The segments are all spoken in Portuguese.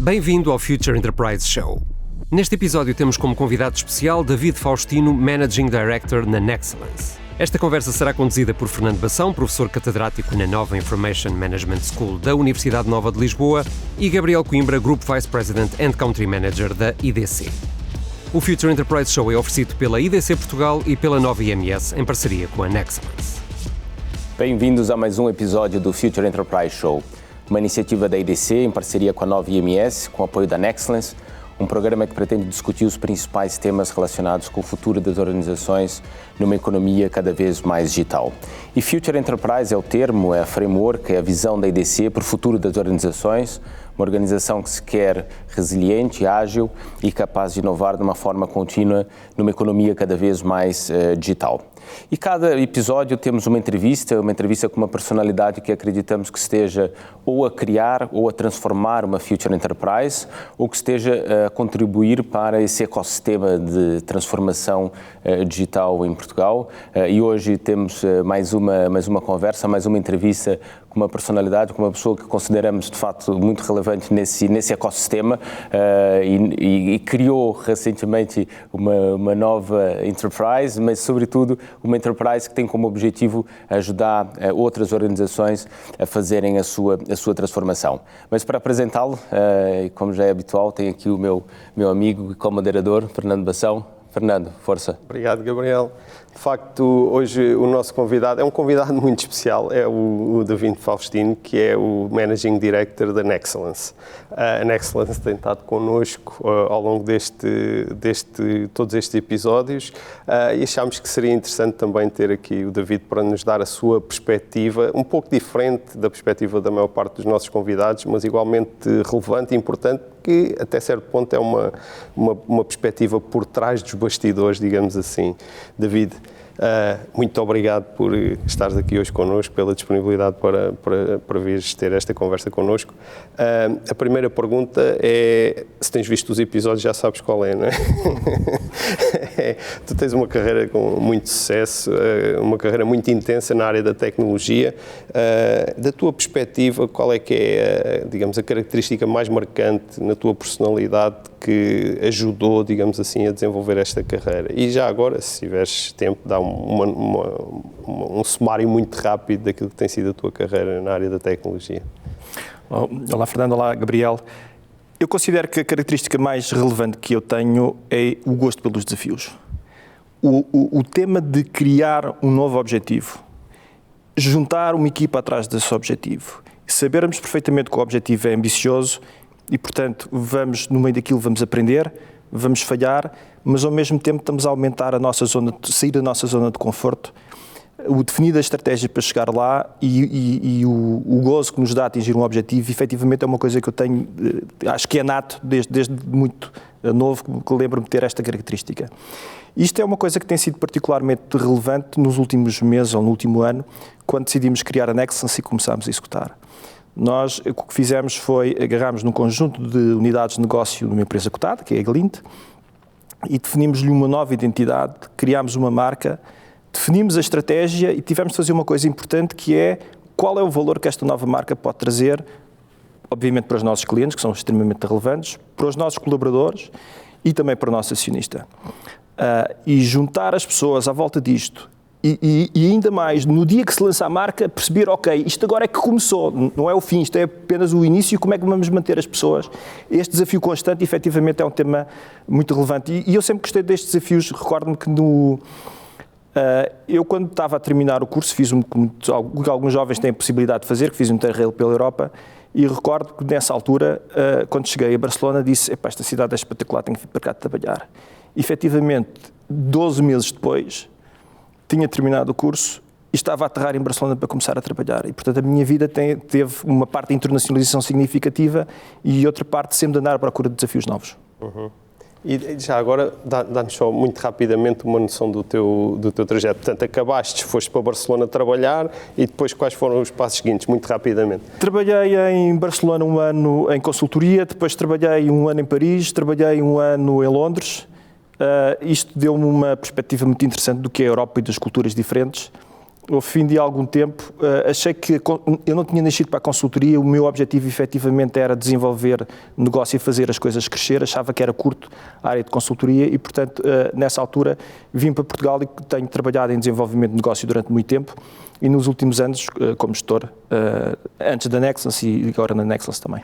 Bem-vindo ao Future Enterprise Show. Neste episódio temos como convidado especial David Faustino, Managing Director na Nexcellence. Esta conversa será conduzida por Fernando Bação, professor catedrático na Nova Information Management School da Universidade Nova de Lisboa, e Gabriel Coimbra, Group Vice President and Country Manager da IDC. O Future Enterprise Show é oferecido pela IDC Portugal e pela Nova IMS em parceria com a Nexcellence. Bem-vindos a mais um episódio do Future Enterprise Show, uma iniciativa da IDC em parceria com a Nova IMS, com o apoio da Nexcellence, um programa que pretende discutir os principais temas relacionados com o futuro das organizações numa economia cada vez mais digital. E Future Enterprise é o termo, é a framework, é a visão da IDC para o futuro das organizações, uma organização que se quer resiliente, ágil e capaz de inovar de uma forma contínua numa economia cada vez mais digital. E cada episódio temos uma entrevista com uma personalidade que acreditamos que esteja ou a criar ou a transformar uma Future Enterprise ou que esteja a contribuir para esse ecossistema de transformação digital em Portugal. E hoje temos mais uma conversa, mais uma entrevista com uma personalidade, com uma pessoa que consideramos de facto muito relevante nesse ecossistema e criou recentemente uma nova enterprise, mas sobretudo uma enterprise que tem como objetivo ajudar outras organizações a fazerem a sua transformação. Mas para apresentá-lo, como já é habitual, tenho aqui o meu amigo e co-moderador, Fernando Bação. Fernando, força. Obrigado, Gabriel. De facto, hoje o nosso convidado é um convidado muito especial, é o David Faustino, que é o Managing Director da Nexcellence. A Nexcellence tem estado connosco ao longo todos estes episódios e achámos que seria interessante também ter aqui o David para nos dar a sua perspectiva, um pouco diferente da perspectiva da maior parte dos nossos convidados, mas igualmente relevante e importante, que até certo ponto é uma perspectiva por trás dos bastidores, digamos assim. David, muito obrigado por estares aqui hoje connosco, pela disponibilidade para vires ter esta conversa connosco. A primeira pergunta é, se tens visto os episódios já sabes qual é, não é? Tu tens uma carreira com muito sucesso, uma carreira muito intensa na área da tecnologia. Da tua perspectiva, qual é que é, digamos, a característica mais marcante na tua personalidade que ajudou, digamos assim, a desenvolver esta carreira? E já agora, se tiveres tempo, dá um sumário muito rápido daquilo que tem sido a tua carreira na área da tecnologia. Olá, Fernando. Olá, Gabriel. Eu considero que a característica mais relevante que eu tenho é o gosto pelos desafios. O tema de criar um novo objetivo, juntar uma equipa atrás desse objetivo, sabermos perfeitamente que o objetivo é ambicioso e, portanto, no meio daquilo vamos aprender, vamos falhar, mas ao mesmo tempo estamos a aumentar sair da nossa zona de conforto, o definir a estratégia para chegar lá e o gozo que nos dá atingir um objetivo, efetivamente é uma coisa que eu tenho, acho que é nato desde muito novo, que lembro-me de ter esta característica. Isto é uma coisa que tem sido particularmente relevante nos últimos meses ou no último ano, quando decidimos criar a Nexcellence e começámos a executar. Nós, o que fizemos foi, agarramos num conjunto de unidades de negócio numa empresa cotada, que é a Glint, e definimos-lhe uma nova identidade, criámos uma marca, definimos a estratégia e tivemos de fazer uma coisa importante, que é qual é o valor que esta nova marca pode trazer, obviamente para os nossos clientes, que são extremamente relevantes, para os nossos colaboradores e também para o nosso acionista. E juntar as pessoas à volta disto, e ainda mais, no dia que se lança a marca, perceber, ok, isto agora é que começou, não é o fim, isto é apenas o início, como é que vamos manter as pessoas? Este desafio constante, efetivamente, é um tema muito relevante. E eu sempre gostei destes desafios. Recordo-me que eu, quando estava a terminar o curso, fiz o que alguns jovens têm a possibilidade de fazer, que fiz um Interrail pela Europa, e recordo que nessa altura, quando cheguei a Barcelona, disse, esta cidade é espetacular, tenho que vir para cá trabalhar. E, efetivamente, 12 meses depois, tinha terminado o curso e estava a aterrar em Barcelona para começar a trabalhar. E, portanto, a minha vida teve uma parte de internacionalização significativa e outra parte sempre de andar à procura de desafios novos. Uhum. E já agora, dá-nos só muito rapidamente uma noção do teu trajeto. Portanto, acabaste, foste para Barcelona trabalhar e depois quais foram os passos seguintes, muito rapidamente? Trabalhei em Barcelona um ano em consultoria, depois trabalhei um ano em Paris, trabalhei um ano em Londres. Isto deu-me uma perspectiva muito interessante do que é a Europa e das culturas diferentes. ao fim de algum tempo, achei que eu não tinha nascido para a consultoria, o meu objetivo efetivamente era desenvolver negócio e fazer as coisas crescer, achava que era curto a área de consultoria e, portanto, nessa altura vim para Portugal e tenho trabalhado em desenvolvimento de negócio durante muito tempo e nos últimos anos como gestor, antes da Nexlance e agora na Nexlance também.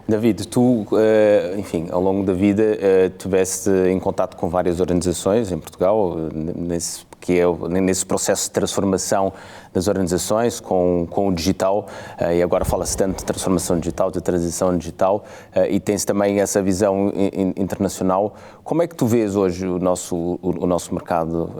David, tu, enfim, ao longo da vida, estiveste em contato com várias organizações em Portugal, nesse processo de transformação das organizações com o digital, e agora fala-se tanto de transformação digital, de transição digital, e tens também essa visão internacional. Como é que tu vês hoje o nosso mercado?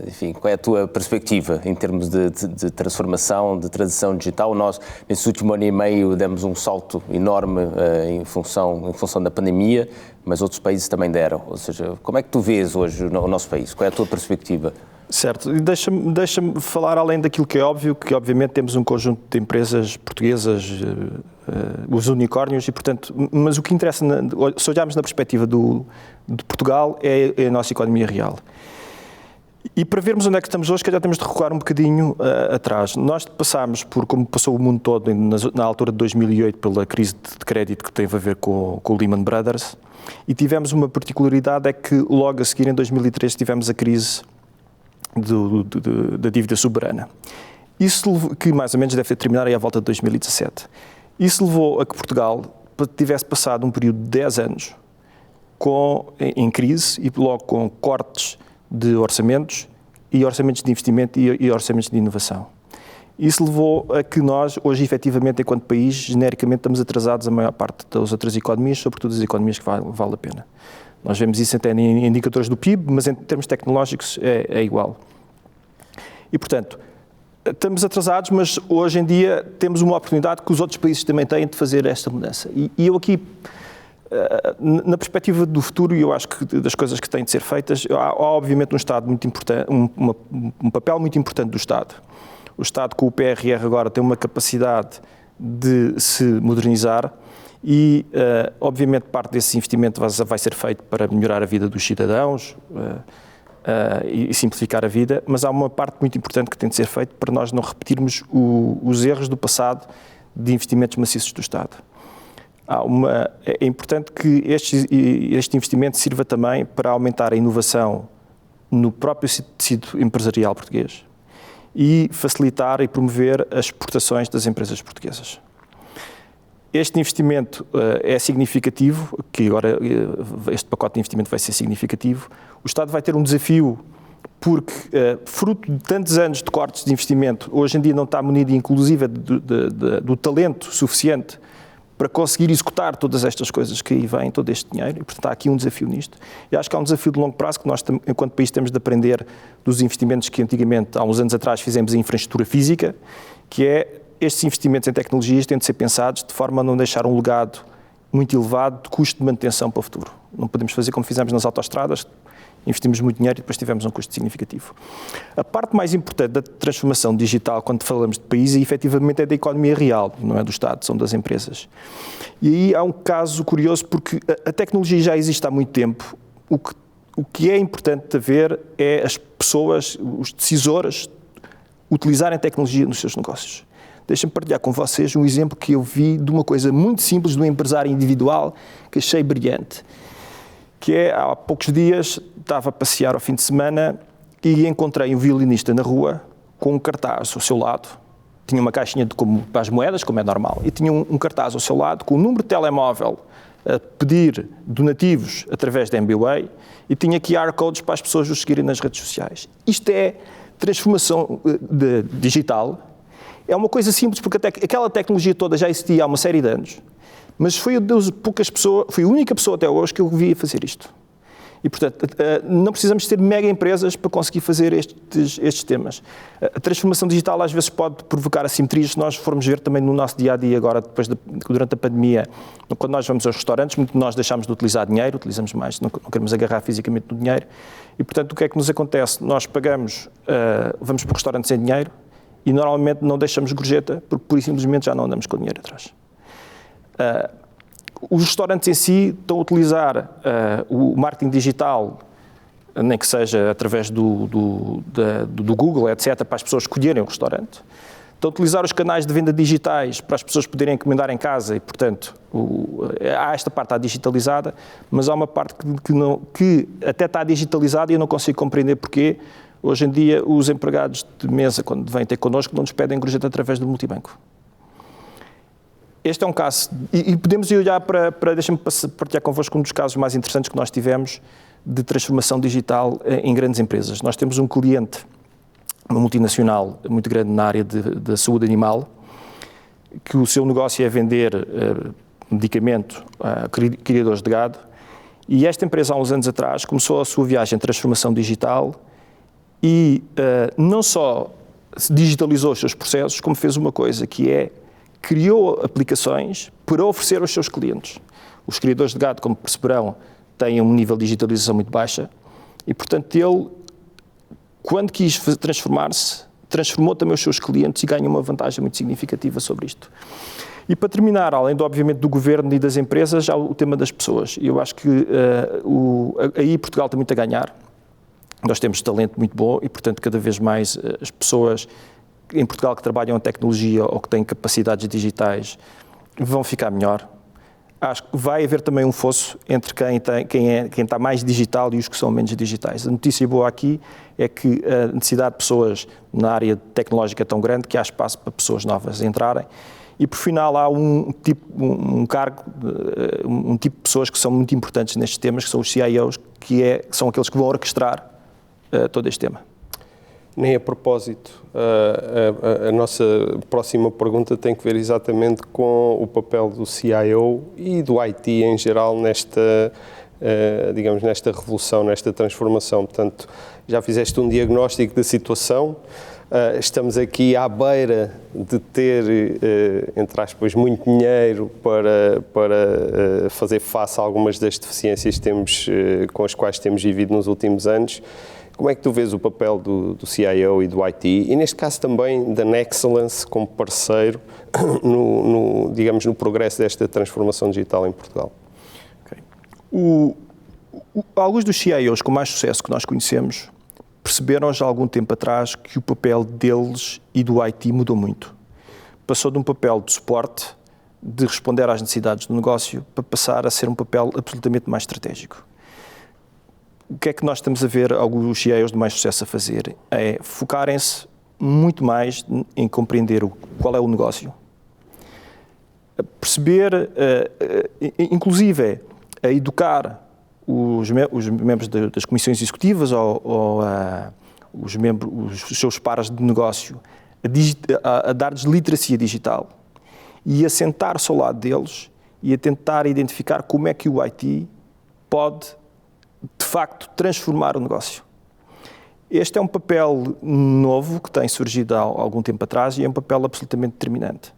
Enfim, qual é a tua perspectiva em termos de transformação, de transição digital? Nós, nesse último ano e meio, demos um salto enorme em função da pandemia, mas outros países também deram. Ou seja, como é que tu vês hoje o nosso país? Qual é a tua perspectiva? Certo, e deixa-me falar além daquilo que é óbvio, que obviamente temos um conjunto de empresas portuguesas, os unicórnios, e portanto, mas o que interessa, se olharmos na perspectiva de Portugal, é a nossa economia real. E para vermos onde é que estamos hoje, que já temos de recuar um bocadinho atrás. Nós passámos por, como passou o mundo todo, na altura de 2008, pela crise de crédito que teve a ver com o Lehman Brothers, e tivemos uma particularidade, é que logo a seguir, em 2003, tivemos a crise da dívida soberana. Isso que mais ou menos deve ter terminado aí à volta de 2017. Isso levou a que Portugal tivesse passado um período de 10 anos em crise e logo com cortes de orçamentos e orçamentos de investimento e orçamentos de inovação. Isso levou a que nós, hoje, efetivamente, enquanto país, genericamente estamos atrasados a maior parte das outras economias, sobretudo as economias que vale a pena. Nós vemos isso até em indicadores do PIB, mas em termos tecnológicos é igual. E, portanto, estamos atrasados, mas hoje em dia temos uma oportunidade que os outros países também têm de fazer esta mudança. E eu aqui, na perspectiva do futuro, e eu acho que das coisas que têm de ser feitas, há obviamente um Estado muito importante, um papel muito importante do Estado. O Estado, com o PRR agora, tem uma capacidade de se modernizar e, obviamente, parte desse investimento vai ser feito para melhorar a vida dos cidadãos e simplificar a vida, mas há uma parte muito importante que tem de ser feita para nós não repetirmos os erros do passado de investimentos maciços do Estado. É importante que este investimento sirva também para aumentar a inovação no próprio tecido empresarial português e facilitar e promover as exportações das empresas portuguesas. Este investimento é significativo, que agora este pacote de investimento vai ser significativo. O Estado vai ter um desafio porque, fruto de tantos anos de cortes de investimento, hoje em dia não está munido, inclusive, do talento suficiente para conseguir executar todas estas coisas que aí vêm, todo este dinheiro, e portanto há aqui um desafio nisto. E acho que há um desafio de longo prazo que nós, enquanto país, temos de aprender dos investimentos que antigamente, há uns anos atrás, fizemos em infraestrutura física, que é estes investimentos em tecnologias têm de ser pensados de forma a não deixar um legado muito elevado de custo de manutenção para o futuro. Não podemos fazer como fizemos nas autoestradas, investimos muito dinheiro e depois tivemos um custo significativo. A parte mais importante da transformação digital, quando falamos de país, efetivamente é da economia real, não é do Estado, são das empresas. E aí há um caso curioso, porque a tecnologia já existe há muito tempo. O que é importante de ver é as pessoas, os decisores, utilizarem tecnologia nos seus negócios. Deixem-me partilhar com vocês um exemplo que eu vi de uma coisa muito simples de um empresário individual que achei brilhante. Que é, há poucos dias, estava a passear ao fim de semana e encontrei um violinista na rua com um cartaz ao seu lado. Tinha uma caixinha para as moedas, como é normal, e tinha um cartaz ao seu lado com o número de telemóvel a pedir donativos através da MBWay e tinha QR codes para as pessoas os seguirem nas redes sociais. Isto é transformação digital. É uma coisa simples, porque aquela tecnologia toda já existia há uma série de anos. Mas foi a única pessoa até hoje que eu vi fazer isto. E, portanto, não precisamos ter mega empresas para conseguir fazer estes temas. A transformação digital às vezes pode provocar assimetrias, se nós formos ver também no nosso dia-a-dia agora, durante a pandemia, quando nós vamos aos restaurantes, muito de nós deixamos de utilizar dinheiro, utilizamos mais, não queremos agarrar fisicamente no dinheiro. E, portanto, o que é que nos acontece? Nós pagamos, vamos para o restaurante sem dinheiro e normalmente não deixamos gorjeta, porque pura e simplesmente já não andamos com dinheiro atrás. Os restaurantes em si estão a utilizar o marketing digital nem que seja através do Google, etc., para as pessoas escolherem o restaurante. Então, utilizar os canais de venda digitais para as pessoas poderem encomendar em casa e, portanto, há esta parte está digitalizada, mas há uma parte que até está digitalizada e eu não consigo compreender porquê. Hoje em dia, os empregados de mesa, quando vêm ter connosco, não nos pedem gorjeta através do multibanco. Este é um caso, e podemos ir olhar para deixa-me partilhar convosco um dos casos mais interessantes que nós tivemos de transformação digital em grandes empresas. Nós temos um cliente, uma multinacional muito grande na área da saúde animal, que o seu negócio é vender medicamento a criadores de gado, e esta empresa há uns anos atrás começou a sua viagem de transformação digital e não só digitalizou os seus processos, como fez uma coisa que é, criou aplicações para oferecer aos seus clientes. Os criadores de gado, como perceberão, têm um nível de digitalização muito baixa e, portanto, ele, quando quis transformar-se, transformou também os seus clientes e ganhou uma vantagem muito significativa sobre isto. E para terminar, além, obviamente, do governo e das empresas, há o tema das pessoas. E eu acho que aí Portugal tem muito a ganhar. Nós temos talento muito bom e, portanto, cada vez mais as pessoas em Portugal que trabalham em tecnologia ou que têm capacidades digitais vão ficar melhor. Acho que vai haver também um fosso entre quem está mais digital e os que são menos digitais. A notícia boa aqui é que a necessidade de pessoas na área tecnológica é tão grande que há espaço para pessoas novas entrarem. E, por final, há um tipo de pessoas que são muito importantes nestes temas, que são os CIOs, que são aqueles que vão orquestrar todo este tema. Nem a propósito, a nossa próxima pergunta tem que ver exatamente com o papel do CIO e do IT em geral nesta revolução, nesta transformação. Portanto, já fizeste um diagnóstico da situação, estamos aqui à beira de ter, entre aspas, muito dinheiro para fazer face a algumas das deficiências com as quais temos vivido nos últimos anos. Como é que tu vês o papel do CIO e do IT e, neste caso, também da Nexcellence como parceiro no progresso desta transformação digital em Portugal? Okay. Alguns dos CIOs com mais sucesso que nós conhecemos perceberam já há algum tempo atrás que o papel deles e do IT mudou muito. Passou de um papel de suporte, de responder às necessidades do negócio, para passar a ser um papel absolutamente mais estratégico. O que é que nós estamos a ver alguns CIOs de mais sucesso a fazer? É focarem-se muito mais em compreender qual é o negócio. Perceber, inclusive, a educar os membros das comissões executivas ou os seus pares de negócio a dar-lhes literacia digital e a sentar-se ao lado deles e a tentar identificar como é que o IT pode, de facto, transformar o negócio. Este é um papel novo que tem surgido há algum tempo atrás e é um papel absolutamente determinante.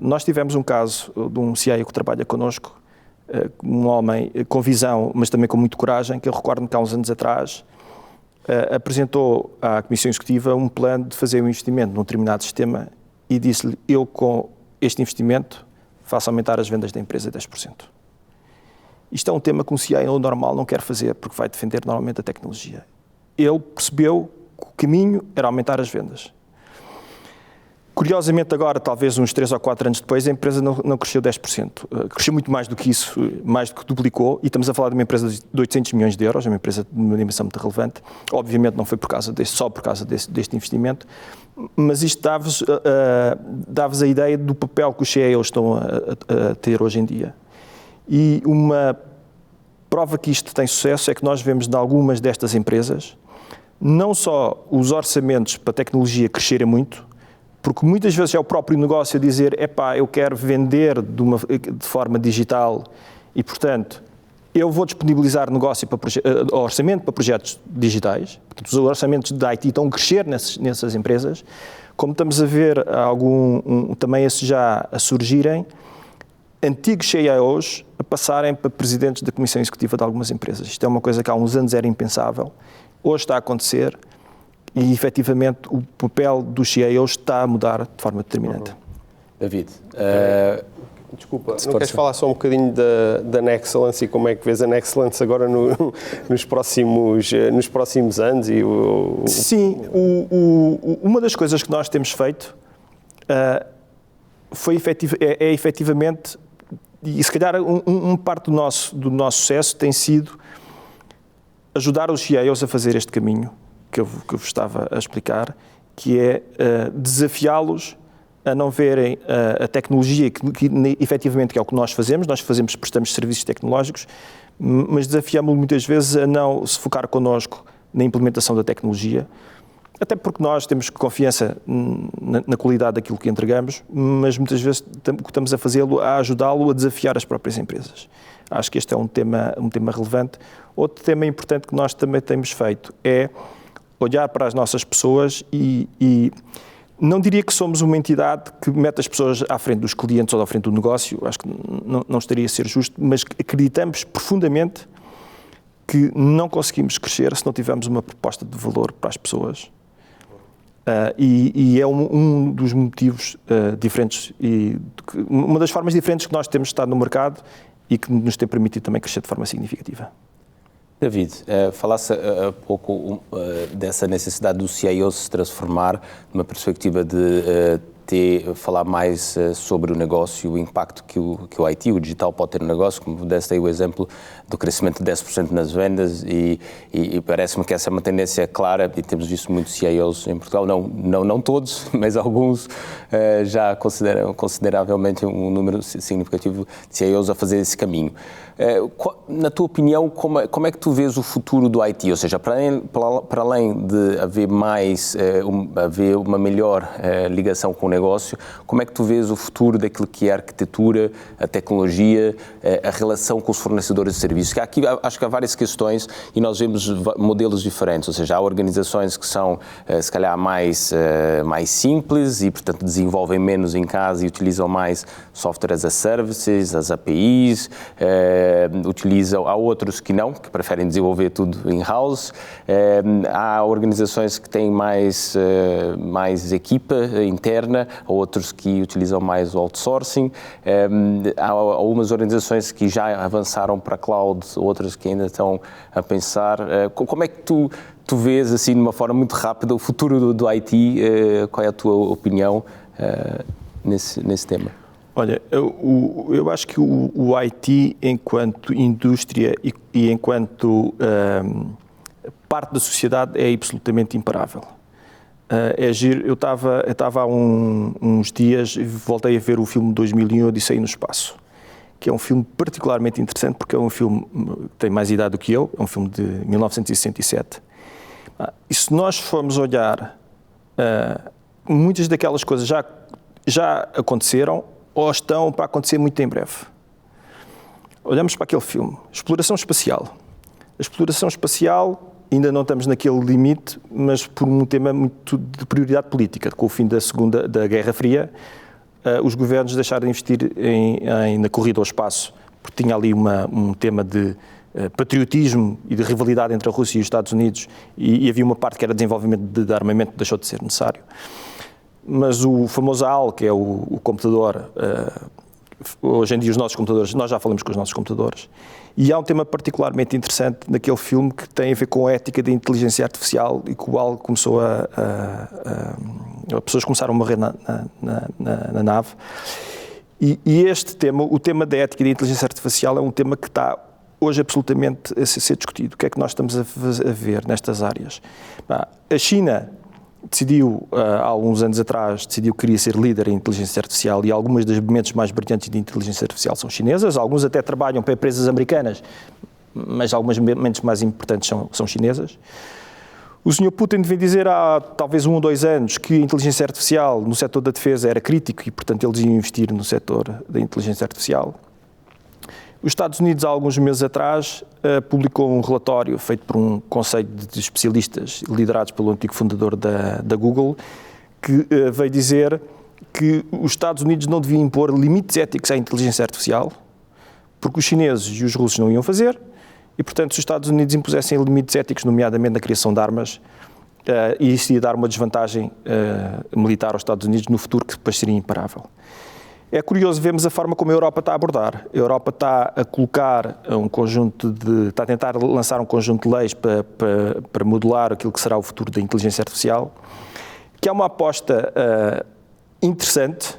Nós tivemos um caso de um CIO que trabalha connosco, um homem com visão, mas também com muita coragem, que eu recordo-me que há uns anos atrás apresentou à Comissão Executiva um plano de fazer um investimento num determinado sistema e disse-lhe, eu com este investimento faço aumentar as vendas da empresa 10%. Isto é um tema que um CIO normal não quer fazer, porque vai defender normalmente a tecnologia. Ele percebeu que o caminho era aumentar as vendas. Curiosamente agora, talvez uns 3 ou 4 anos depois, a empresa não cresceu 10%. Cresceu muito mais do que isso, mais do que duplicou, e estamos a falar de uma empresa de 800 milhões de euros, uma empresa de uma dimensão muito relevante. Obviamente não foi só por causa deste investimento, mas isto dá-vos a ideia do papel que os CIOs estão a ter hoje em dia. E uma prova que isto tem sucesso é que nós vemos de algumas destas empresas, não só os orçamentos para a tecnologia crescerem muito, porque muitas vezes é o próprio negócio a dizer, eu quero vender de forma digital e, portanto, eu vou disponibilizar orçamento para projetos digitais. Portanto, os orçamentos da IT estão a crescer nessas empresas, como estamos a ver também esses já a surgirem, antigos CIOs a passarem para presidentes da Comissão Executiva de algumas empresas. Isto é uma coisa que há uns anos era impensável, hoje está a acontecer e, efetivamente, o papel dos CIOs está a mudar de forma determinante. David, Desculpa, não queres falar só um bocadinho da Nexcellence e como é que vês a Nexcellence agora nos próximos anos? Sim, uma das coisas que nós temos feito é efetivamente, e se calhar parte do nosso sucesso tem sido ajudar os CIOs a fazer este caminho que eu vos estava a explicar, que é desafiá-los a não verem a tecnologia que efetivamente que é o que nós prestamos serviços tecnológicos, mas desafiámos-los muitas vezes a não se focar connosco na implementação da tecnologia, até porque nós temos confiança na qualidade daquilo que entregamos, mas muitas vezes o que estamos a fazê-lo a ajudá-lo a desafiar as próprias empresas. Acho que este é um tema relevante. Outro tema importante que nós também temos feito é olhar para as nossas pessoas e não diria que somos uma entidade que mete as pessoas à frente dos clientes ou à frente do negócio, acho que não estaria a ser justo, mas acreditamos profundamente que não conseguimos crescer se não tivermos uma proposta de valor para as pessoas. E é um dos motivos diferentes e uma das formas diferentes que nós temos estado no mercado e que nos tem permitido também crescer de forma significativa. David, falasse há pouco dessa necessidade do CIO se transformar numa perspectiva de falar mais sobre o negócio, o impacto que o IT, o digital pode ter no negócio, como deste aí o exemplo do crescimento de 10% nas vendas e parece-me que essa é uma tendência clara e temos visto muitos CIOs em Portugal, não todos, mas alguns já consideram consideravelmente um número significativo de CIOs a fazer esse caminho. Na tua opinião, como é que tu vês o futuro do IT? Ou seja, para além de haver haver uma melhor ligação com o negócio, como é que tu vês o futuro daquilo que é a arquitetura, a tecnologia, a relação com os fornecedores de serviços? Que aqui acho que há várias questões e nós vemos modelos diferentes, ou seja, há organizações que são, se calhar, mais simples e, portanto, desenvolvem menos em casa e utilizam mais software as a services, as APIs, há outros que não, que preferem desenvolver tudo in-house, há organizações que têm mais equipa interna, há outros que utilizam mais o outsourcing, há algumas organizações que já avançaram para a cloud, outras que ainda estão a pensar. Como é que tu vês, assim, de uma forma muito rápida, o futuro do IT? Qual é a tua opinião nesse tema? Olha, eu acho que o IT, enquanto indústria e enquanto parte da sociedade, é absolutamente imparável. É giro. Eu estava há uns dias e voltei a ver o filme 2001, Odisseia no Espaço, que é um filme particularmente interessante porque é um filme que tem mais idade do que eu, é um filme de 1967. E se nós formos olhar, muitas daquelas coisas já aconteceram ou estão para acontecer muito em breve. Olhamos para aquele filme, exploração espacial. A exploração espacial, ainda não estamos naquele limite, mas por um tema muito de prioridade política. Com o fim da Guerra Fria, os governos deixaram de investir na corrida ao espaço, porque tinha ali um tema de patriotismo e de rivalidade entre a Rússia e os Estados Unidos, e havia uma parte que era desenvolvimento de armamento que deixou de ser necessário. Mas o famoso HAL, que é o computador, hoje em dia os nossos computadores, nós já falamos com os nossos computadores, e há um tema particularmente interessante naquele filme que tem a ver com a ética da inteligência artificial e que o HAL começou as pessoas começaram a morrer na nave. E este tema, o tema da ética e da inteligência artificial, é um tema que está hoje absolutamente a ser discutido. O que é que nós estamos a ver nestas áreas? A China decidiu, há alguns anos atrás, que queria ser líder em inteligência artificial e algumas das mentes mais brilhantes de inteligência artificial são chinesas, alguns até trabalham para empresas americanas, mas algumas mentes mais importantes são chinesas. O Sr. Putin vem dizer há talvez 1 ou 2 anos que a inteligência artificial no setor da defesa era crítico e, portanto, eles iam investir no setor da inteligência artificial. Os Estados Unidos, há alguns meses atrás, publicou um relatório feito por um conselho de especialistas liderados pelo antigo fundador da Google, que veio dizer que os Estados Unidos não deviam impor limites éticos à inteligência artificial, porque os chineses e os russos não iam fazer, e, portanto, se os Estados Unidos impusessem limites éticos, nomeadamente na criação de armas, isso ia dar uma desvantagem militar aos Estados Unidos no futuro que depois seria imparável. É curioso vermos a forma como a Europa está a abordar. A Europa está a colocar está a tentar lançar um conjunto de leis para modelar aquilo que será o futuro da inteligência artificial, que é uma aposta interessante.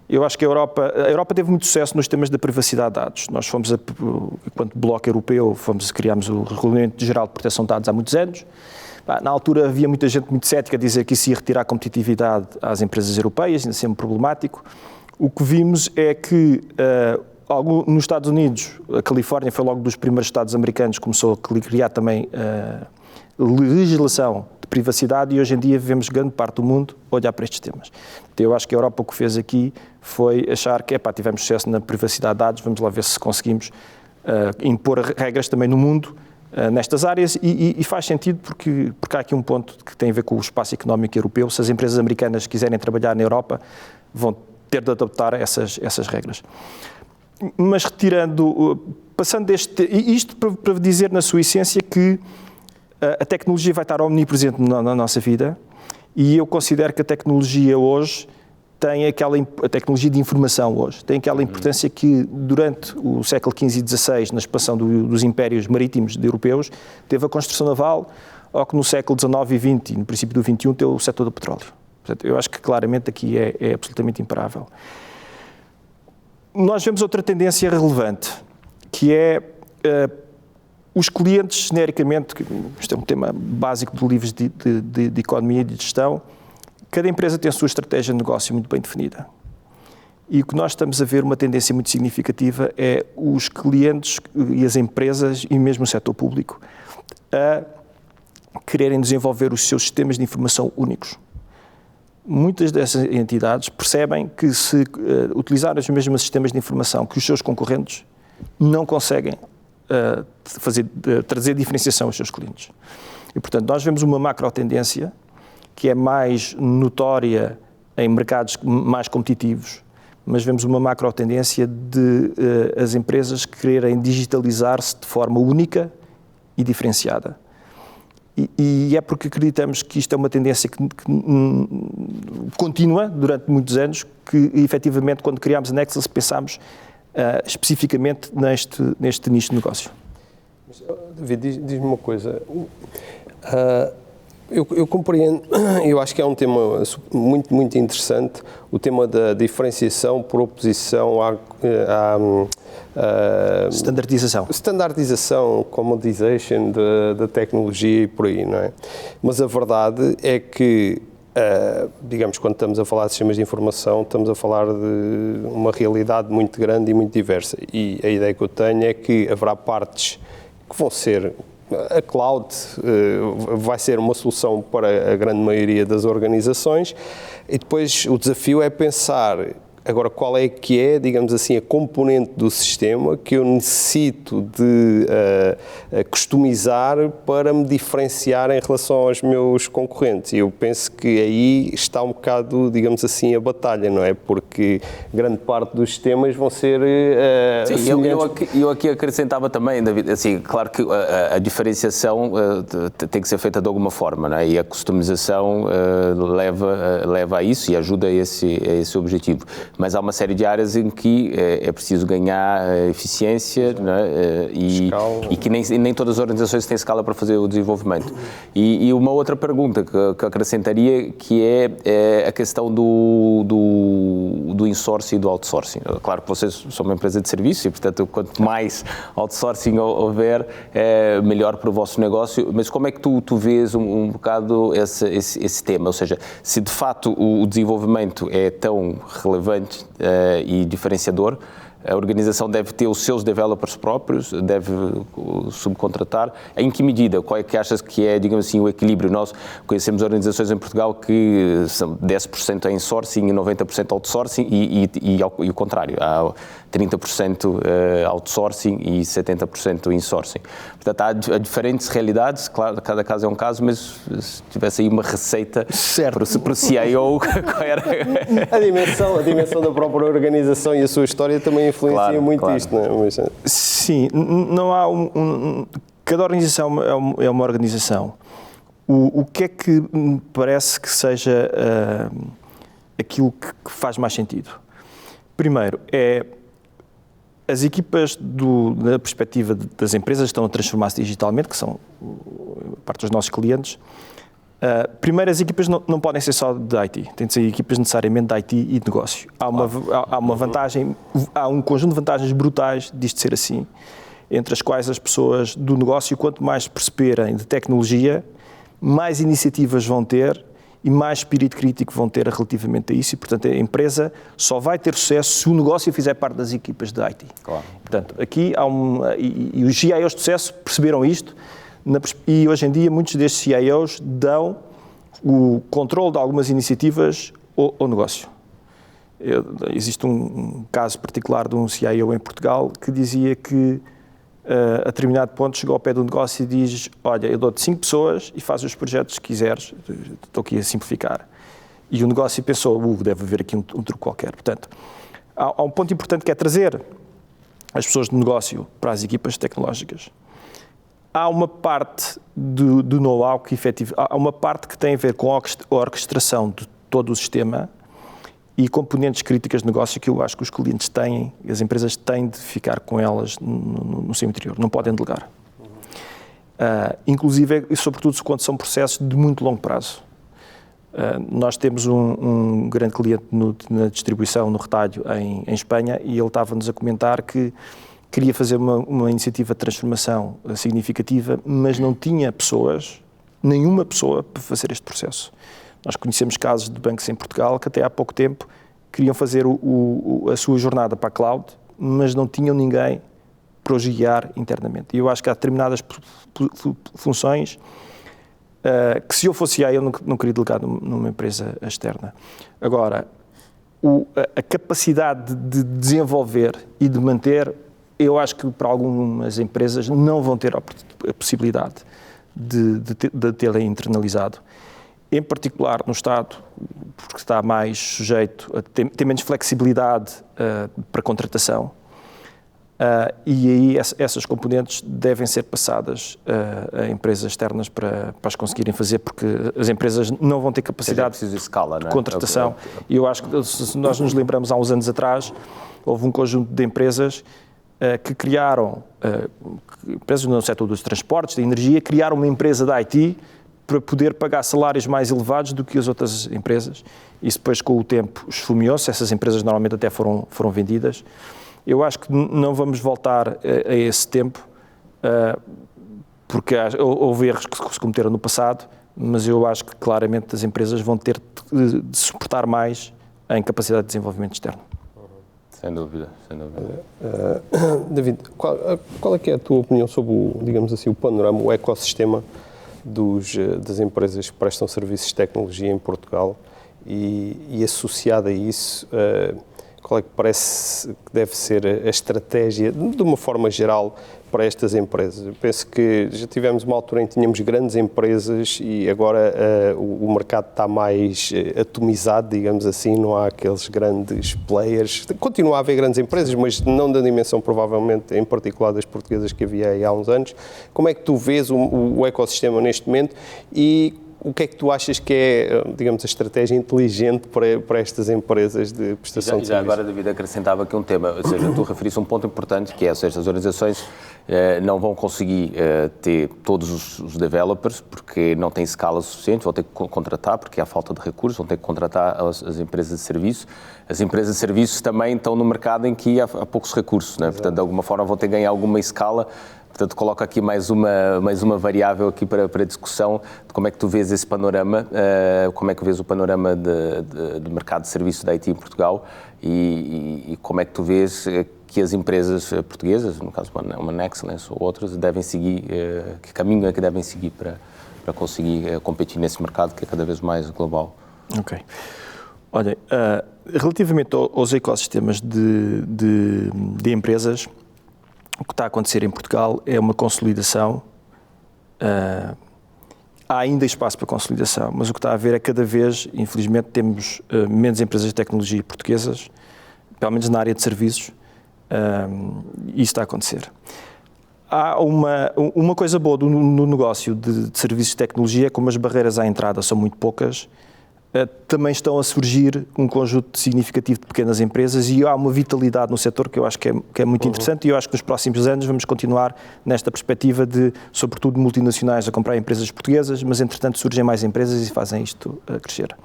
Eu acho que a Europa teve muito sucesso nos temas da privacidade de dados. Nós enquanto bloco europeu, criámos o Regulamento Geral de Proteção de Dados há muitos anos. Na altura havia muita gente muito cética a dizer que isso ia retirar competitividade às empresas europeias, ainda sempre problemático. O que vimos é que nos Estados Unidos, a Califórnia foi logo dos primeiros estados americanos que começou a criar também legislação de privacidade, e hoje em dia vemos grande parte do mundo olhar para estes temas. Então, eu acho que a Europa o que fez aqui foi achar que tivemos sucesso na privacidade de dados, vamos lá ver se conseguimos impor regras também no mundo nestas áreas, e faz sentido porque há aqui um ponto que tem a ver com o espaço económico europeu. Se as empresas americanas quiserem trabalhar na Europa, vão ter de adaptar essas regras. Mas passando isto para dizer na sua essência que a tecnologia vai estar omnipresente na nossa vida, e eu considero que a tecnologia hoje a tecnologia de informação hoje tem aquela importância que durante o século XV e XVI, na expansão dos impérios marítimos europeus, teve a construção naval, ou que no século XIX e XX e no princípio do XXI teve o setor do petróleo. Portanto, eu acho que claramente aqui é absolutamente imparável. Nós vemos outra tendência relevante, que é os clientes, genericamente, isto é um tema básico de livros de economia e de gestão, cada empresa tem a sua estratégia de negócio muito bem definida. E o que nós estamos a ver, uma tendência muito significativa, é os clientes e as empresas, e mesmo o setor público, a quererem desenvolver os seus sistemas de informação únicos. Muitas dessas entidades percebem que se utilizar os mesmos sistemas de informação que os seus concorrentes, não conseguem trazer diferenciação aos seus clientes. E, portanto, nós vemos uma macro tendência que é mais notória em mercados mais competitivos, mas vemos uma macro tendência de as empresas quererem digitalizar-se de forma única e diferenciada. E é porque acreditamos que isto é uma tendência que continua durante muitos anos, que efetivamente quando criámos a Nexalence pensámos especificamente neste nicho de negócio. David, diz-me uma coisa. Eu compreendo, eu acho que é um tema muito, muito interessante, o tema da diferenciação por oposição à standardização, commoditization da tecnologia e por aí, não é? Mas a verdade é que, digamos, quando estamos a falar de sistemas de informação, estamos a falar de uma realidade muito grande e muito diversa. E a ideia que eu tenho é que haverá partes que vão ser... A cloud vai ser uma solução para a grande maioria das organizações, e depois o desafio é pensar agora qual é que é, digamos assim, a componente do sistema que eu necessito de customizar para me diferenciar em relação aos meus concorrentes. E eu penso que aí está um bocado, digamos assim, a batalha, não é? Porque grande parte dos sistemas vão ser sim, eu aqui acrescentava também, David, assim, claro que a diferenciação tem que ser feita de alguma forma, não é? E a customização leva a isso e ajuda a esse objetivo. Mas há uma série de áreas em que é preciso ganhar eficiência, né? E que nem todas as organizações têm escala para fazer o desenvolvimento. E uma outra pergunta que acrescentaria, que é a questão do insourcing e do outsourcing. Claro que vocês são uma empresa de serviço e, portanto, quanto mais outsourcing houver, melhor para o vosso negócio. Mas como é que tu vês um bocado esse tema? Ou seja, se de fato o desenvolvimento é tão relevante e diferenciador, a organização deve ter os seus developers próprios, deve subcontratar. Em que medida? Qual é que achas que é, digamos assim, o equilíbrio? Nós conhecemos organizações em Portugal que são 10% em sourcing e 90% outsourcing e o contrário. Há 30% outsourcing e 70% insourcing. Portanto, há diferentes realidades, claro, cada caso é um caso, mas se tivesse aí uma receita para o CIO, qual era? A dimensão da própria organização e a sua história também influencia muito isto, não é? Mas... Sim, não há cada organização é uma organização. O que é que me parece que seja aquilo que faz mais sentido? Primeiro, as equipas, na perspectiva das empresas, estão a transformar-se digitalmente, que são parte dos nossos clientes. Primeiro, as equipas não podem ser só de IT, têm de ser equipas necessariamente de IT e de negócio. Há uma vantagem, há um conjunto de vantagens brutais disto ser assim, entre as quais as pessoas do negócio, quanto mais perceberem de tecnologia, mais iniciativas vão ter e mais espírito crítico vão ter relativamente a isso, e, portanto, a empresa só vai ter sucesso se o negócio fizer parte das equipas de IT. Claro. Portanto, aqui há e os CIOs de sucesso perceberam isto, e hoje em dia muitos destes CIOs dão o controle de algumas iniciativas ao negócio. Existe um caso particular de um CIO em Portugal que dizia que a determinado ponto chegou ao pé do negócio e diz: olha, eu dou-te 5 pessoas e faz os projetos que quiseres, estou aqui a simplificar. E o negócio pensou: deve haver aqui um truque qualquer. Portanto, há um ponto importante que é trazer as pessoas de negócio para as equipas tecnológicas. Há uma parte do know-how que há uma parte que tem a ver com a orquestração de todo o sistema e componentes críticas de negócio que eu acho que os clientes têm, as empresas têm de ficar com elas no seu interior, não podem delegar. Inclusive, e sobretudo quando são processos de muito longo prazo. Nós temos um grande cliente na distribuição, no retalho, em Espanha, e ele estava-nos a comentar que queria fazer uma iniciativa de transformação significativa, mas não tinha nenhuma pessoa para fazer este processo. Nós conhecemos casos de bancos em Portugal que até há pouco tempo queriam fazer a sua jornada para a cloud, mas não tinham ninguém para os guiar internamente. E eu acho que há determinadas funções que, se eu fosse eu não queria delegar numa empresa externa. Agora, a capacidade de desenvolver e de manter, eu acho que para algumas empresas não vão ter a possibilidade de tê-la internalizado. Em particular no Estado, porque está mais sujeito a ter menos flexibilidade para contratação, e aí essas componentes devem ser passadas a empresas externas para as conseguirem fazer, porque as empresas não vão ter capacidade de escala, de contratação. E eu acho que, se nós nos lembramos, há uns anos atrás, houve um conjunto de empresas que criaram, empresas no setor dos transportes, da energia, criaram uma empresa de IT para poder pagar salários mais elevados do que as outras empresas. Isso depois, com o tempo, esfumeou-se. Essas empresas normalmente até foram vendidas. Eu acho que não vamos voltar a esse tempo, porque houve erros que se cometeram no passado, mas eu acho que claramente as empresas vão ter de suportar mais em capacidade de desenvolvimento externo. Sem dúvida, sem dúvida. David, qual é que é a tua opinião sobre, digamos assim, o panorama, o ecossistema das empresas que prestam serviços de tecnologia em Portugal e associado a isso, qual é que parece que deve ser a estratégia, de uma forma geral, para estas empresas? Eu penso que já tivemos uma altura em que tínhamos grandes empresas e agora o mercado está mais atomizado, digamos assim, não há aqueles grandes players. Continua a haver grandes empresas, mas não da dimensão, provavelmente, em particular das portuguesas que havia aí há uns anos. Como é que tu vês o ecossistema neste momento e o que é que tu achas que é, digamos, a estratégia inteligente para estas empresas de prestação de serviços? Agora, David, acrescentava aqui um tema, ou seja, tu referiste um ponto importante, que é, ou seja, as organizações não vão conseguir ter todos os developers, porque não têm escala suficiente, vão ter que contratar, porque há falta de recursos, vão ter que contratar as empresas de serviço. As empresas de serviços também estão no mercado em que há poucos recursos, né? Portanto, de alguma forma vão ter que ganhar alguma escala. Portanto, coloco aqui mais uma variável aqui para a discussão de como é que tu vês esse panorama, como é que vês o panorama do mercado de serviços da IT em Portugal e como é que tu vês que as empresas portuguesas, no caso uma Nexcellence ou outras, devem seguir, que caminho é que devem seguir para conseguir competir nesse mercado que é cada vez mais global? Ok. Olha, relativamente aos ecossistemas de empresas, o que está a acontecer em Portugal é uma consolidação. Há ainda espaço para consolidação, mas o que está a haver é cada vez, infelizmente, temos menos empresas de tecnologia portuguesas, pelo menos na área de serviços, e isso está a acontecer. Há uma coisa boa no negócio de serviços de tecnologia, como as barreiras à entrada são muito poucas, também estão a surgir um conjunto significativo de pequenas empresas e há uma vitalidade no setor que eu acho que é muito interessante, e eu acho que nos próximos anos vamos continuar nesta perspectiva de, sobretudo, multinacionais a comprar empresas portuguesas, mas entretanto surgem mais empresas e fazem isto crescer.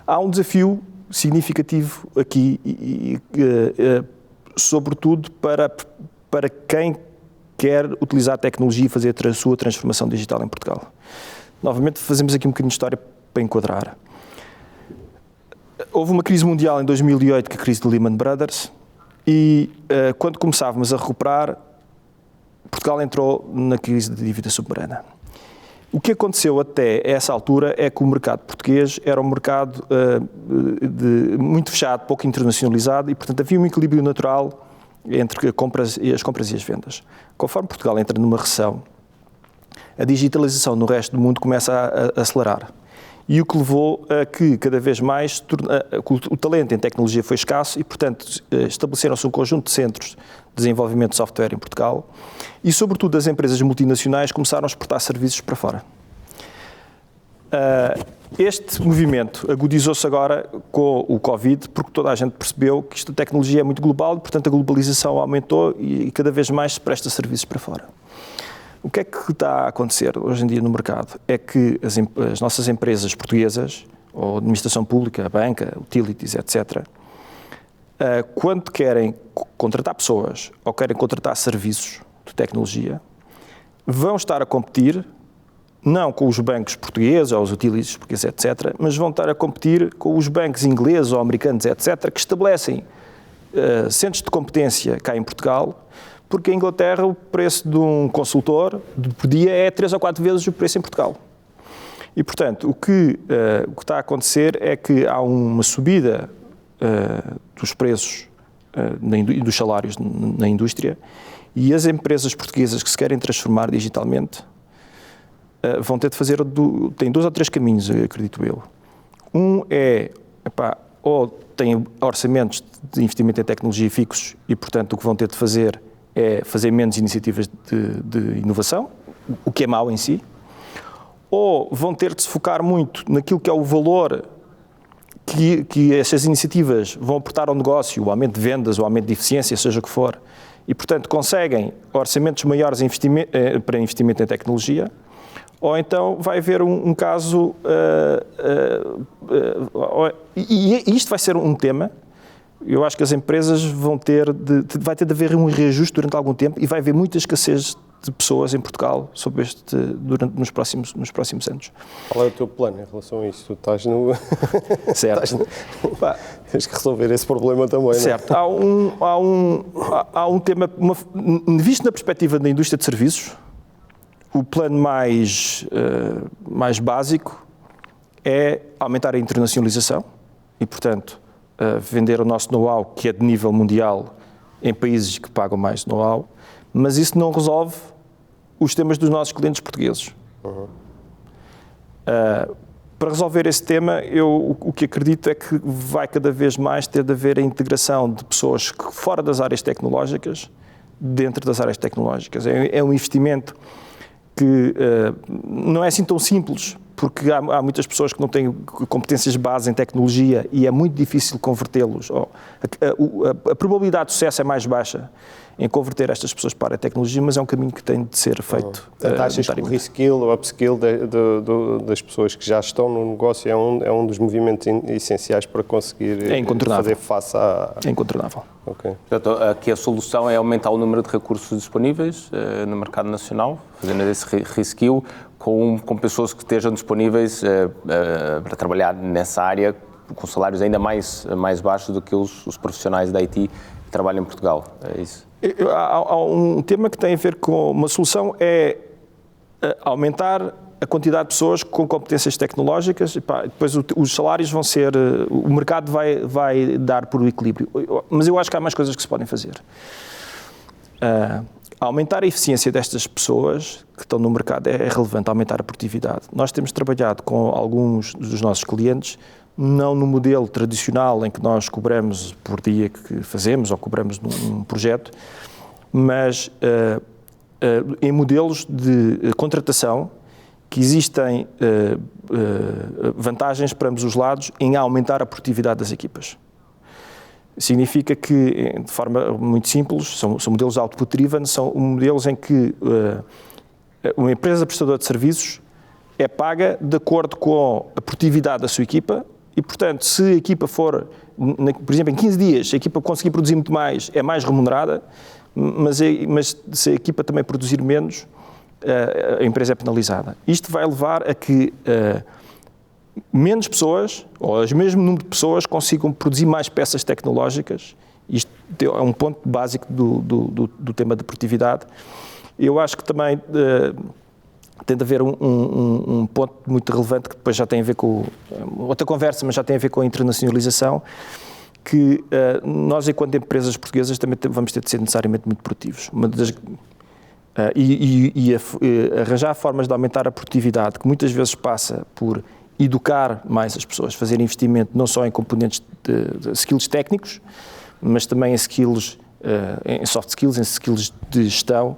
Há um desafio significativo aqui, sobretudo para quem quer utilizar a tecnologia e fazer a sua transformação digital em Portugal. Novamente, fazemos aqui um bocadinho de história para enquadrar. Houve uma crise mundial em 2008, que é a crise de Lehman Brothers, e quando começávamos a recuperar, Portugal entrou na crise de dívida soberana. O que aconteceu até essa altura é que o mercado português era um mercado muito fechado, pouco internacionalizado, e, portanto, havia um equilíbrio natural entre as compras e as vendas. Conforme Portugal entra numa recessão, a digitalização no resto do mundo começa a acelerar. E o que levou a que, cada vez mais, o talento em tecnologia foi escasso e, portanto, estabeleceram-se um conjunto de centros de desenvolvimento de software em Portugal e, sobretudo, as empresas multinacionais começaram a exportar serviços para fora. Este movimento agudizou-se agora com o Covid, porque toda a gente percebeu que esta tecnologia é muito global e, portanto, a globalização aumentou e cada vez mais se presta serviços para fora. O que é que está a acontecer hoje em dia no mercado? É que as nossas empresas portuguesas, ou administração pública, a banca, utilities, etc., quando querem contratar pessoas ou querem contratar serviços de tecnologia, vão estar a competir, não com os bancos portugueses ou os utilities portugueses, etc., mas vão estar a competir com os bancos ingleses ou americanos, etc., que estabelecem centros de competência cá em Portugal, porque em Inglaterra o preço de um consultor por dia é 3 ou 4 vezes o preço em Portugal. E, portanto, o que está a acontecer é que há uma subida dos preços e dos salários na indústria, e as empresas portuguesas que se querem transformar digitalmente vão ter de fazer, têm 2 ou 3 caminhos, acredito eu. Um é, ou têm orçamentos de investimento em tecnologia fixos e, portanto, o que vão ter de fazer é fazer menos iniciativas de inovação, o que é mau em si, ou vão ter de se focar muito naquilo que é o valor que essas iniciativas vão aportar ao negócio, o aumento de vendas, o aumento de eficiência, seja o que for, e, portanto, conseguem orçamentos maiores para investimento em tecnologia, ou então vai haver um caso, e isto vai ser um tema. Eu acho que as empresas vai ter de haver um reajuste durante algum tempo e vai haver muita escassez de pessoas em Portugal nos próximos anos. Qual é o teu plano em relação a isso? Tu estás no... Certo. Tens que resolver esse problema também, certo. Não é? Há um tema, visto na perspectiva da indústria de serviços, o plano mais básico é aumentar a internacionalização e, portanto, vender o nosso know-how, que é de nível mundial, em países que pagam mais know-how, mas isso não resolve os temas dos nossos clientes portugueses. Para resolver esse tema, o que acredito é que vai cada vez mais ter de haver a integração de pessoas fora das áreas tecnológicas, dentro das áreas tecnológicas. É um investimento que não é assim tão simples, porque há muitas pessoas que não têm competências base em tecnologia e é muito difícil convertê-los. A probabilidade de sucesso é mais baixa em converter estas pessoas para a tecnologia, mas é um caminho que tem de ser feito. Achas que o reskill ou upskill das pessoas que já estão no negócio é um dos movimentos essenciais para conseguir fazer face à... É incontornável. Okay. Portanto, aqui a solução é aumentar o número de recursos disponíveis no mercado nacional, fazendo esse reskill com pessoas que estejam disponíveis para trabalhar nessa área com salários ainda mais baixos do que os profissionais da IT que trabalham em Portugal. É isso? Há um tema que tem a ver com uma solução, é aumentar a quantidade de pessoas com competências tecnológicas, e depois os salários vão ser, o mercado vai dar por equilíbrio. Mas eu acho que há mais coisas que se podem fazer. Aumentar a eficiência destas pessoas que estão no mercado é relevante, aumentar a produtividade. Nós temos trabalhado com alguns dos nossos clientes, não no modelo tradicional em que nós cobramos por dia que fazemos ou cobramos num projeto, mas em modelos de contratação que existem vantagens para ambos os lados em aumentar a produtividade das equipas. Significa que, de forma muito simples, são modelos output-driven, são modelos em que uma empresa prestadora de serviços é paga de acordo com a produtividade da sua equipa e, portanto, se a equipa for, por exemplo, em 15 dias, se a equipa conseguir produzir muito mais, é mais remunerada, mas se a equipa também produzir menos, a empresa é penalizada. Isto vai levar a que menos pessoas, ou o mesmo número de pessoas, consigam produzir mais peças tecnológicas. Isto é um ponto básico do tema da produtividade. Eu acho que também tem de haver um ponto muito relevante que depois já tem a ver com outra conversa, mas já tem a ver com a internacionalização, que nós, enquanto empresas portuguesas, também vamos ter de ser necessariamente muito produtivos. Arranjar formas de aumentar a produtividade, que muitas vezes passa por educar mais as pessoas, fazer investimento não só em componentes de skills técnicos, mas também em skills, em soft skills, em skills de gestão,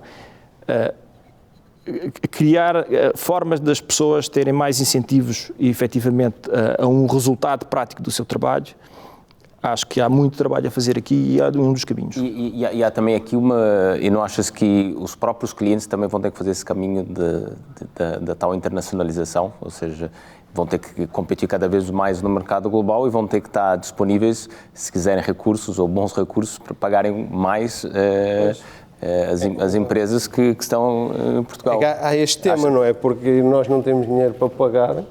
criar formas das pessoas terem mais incentivos e, efetivamente, a um resultado prático do seu trabalho. Acho que há muito trabalho a fazer aqui e há um dos caminhos. E há também aqui e não achas que os próprios clientes também vão ter que fazer esse caminho da tal internacionalização, ou seja, vão ter que competir cada vez mais no mercado global e vão ter que estar disponíveis, se quiserem recursos ou bons recursos, para pagarem mais as empresas que estão em Portugal. Há este tema, não é? Porque nós não temos dinheiro para pagar,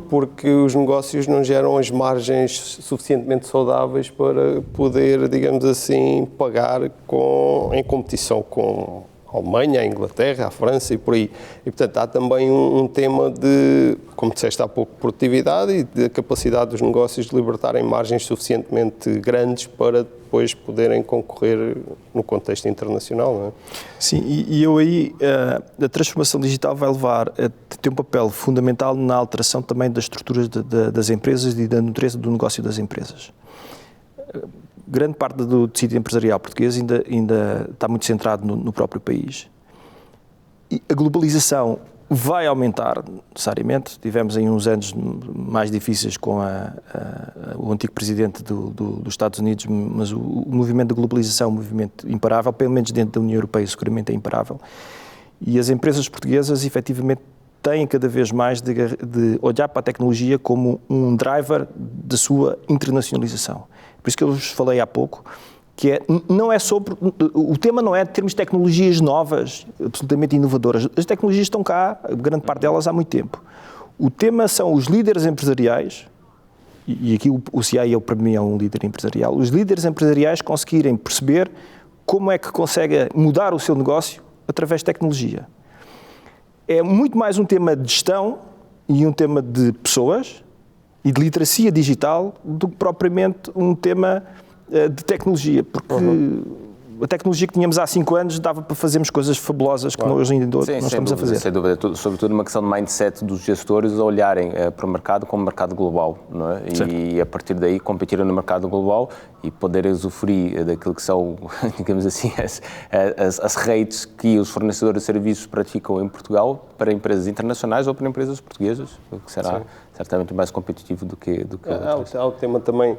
porque os negócios não geram as margens suficientemente saudáveis para poder, digamos assim, pagar em competição com a Alemanha, a Inglaterra, a França e por aí. E, portanto, há também um tema de, como disseste há pouco, produtividade e da capacidade dos negócios de libertarem margens suficientemente grandes para depois poderem concorrer no contexto internacional, não é? Sim, e eu aí, a transformação digital vai levar a ter um papel fundamental na alteração também das estruturas das empresas e da natureza do negócio das empresas. Grande parte do tecido empresarial português ainda está muito centrado no próprio país. E a globalização vai aumentar, necessariamente. Tivemos aí uns anos mais difíceis com o antigo presidente dos Estados Unidos, mas o movimento da globalização é um movimento imparável, pelo menos dentro da União Europeia seguramente é imparável. E as empresas portuguesas, efetivamente, têm cada vez mais de olhar para a tecnologia como um driver da sua internacionalização. Por isso que eu vos falei há pouco, que não é sobre... O tema não é termos tecnologias novas, absolutamente inovadoras. As tecnologias estão cá, grande parte delas há muito tempo. O tema são os líderes empresariais, e aqui o CIO para mim é um líder empresarial, os líderes empresariais conseguirem perceber como é que conseguem mudar o seu negócio através de tecnologia. É muito mais um tema de gestão e um tema de pessoas e de literacia digital do que propriamente um tema de tecnologia, porque a tecnologia que tínhamos há 5 anos dava para fazermos coisas fabulosas que hoje ainda não estamos a fazer. Sem dúvida, sobretudo uma questão de mindset dos gestores a olharem para o mercado como mercado global, não é? E a partir daí competirem no mercado global e poderem usufruir daquilo que são, digamos assim, as rates que os fornecedores de serviços praticam em Portugal para empresas internacionais ou para empresas portuguesas, o que será certamente mais competitivo do que há o tema também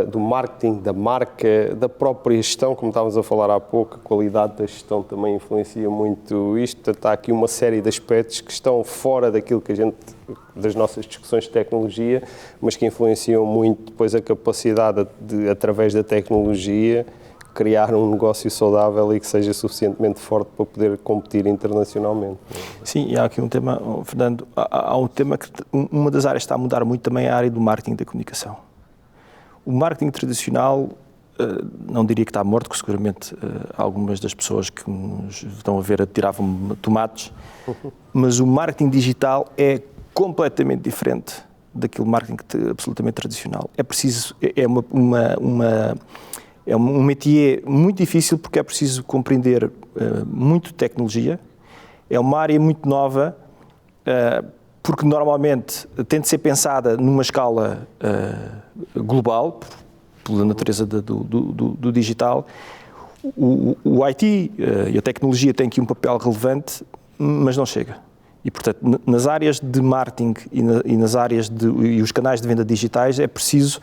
do marketing, da marca, da própria gestão, como estávamos a falar há pouco, a qualidade da gestão também influencia muito isto. Está aqui uma série de aspectos que estão fora daquilo que das nossas discussões de tecnologia, mas que influenciam muito depois a capacidade de, através da tecnologia, criar um negócio saudável e que seja suficientemente forte para poder competir internacionalmente. Sim, e há aqui um tema, Fernando, há um tema que uma das áreas que está a mudar muito também é a área do marketing da comunicação. O marketing tradicional, não diria que está morto, porque seguramente algumas das pessoas que nos estão a ver tiravam tomates, mas o marketing digital é completamente diferente daquele marketing absolutamente tradicional. É preciso, é um métier muito difícil porque é preciso compreender muito tecnologia, é uma área muito nova, porque normalmente tem de ser pensada numa escala global, pela natureza do digital. O IT e a tecnologia têm aqui um papel relevante, mas não chega. E, portanto, nas áreas de marketing e nas áreas e os canais de venda digitais é preciso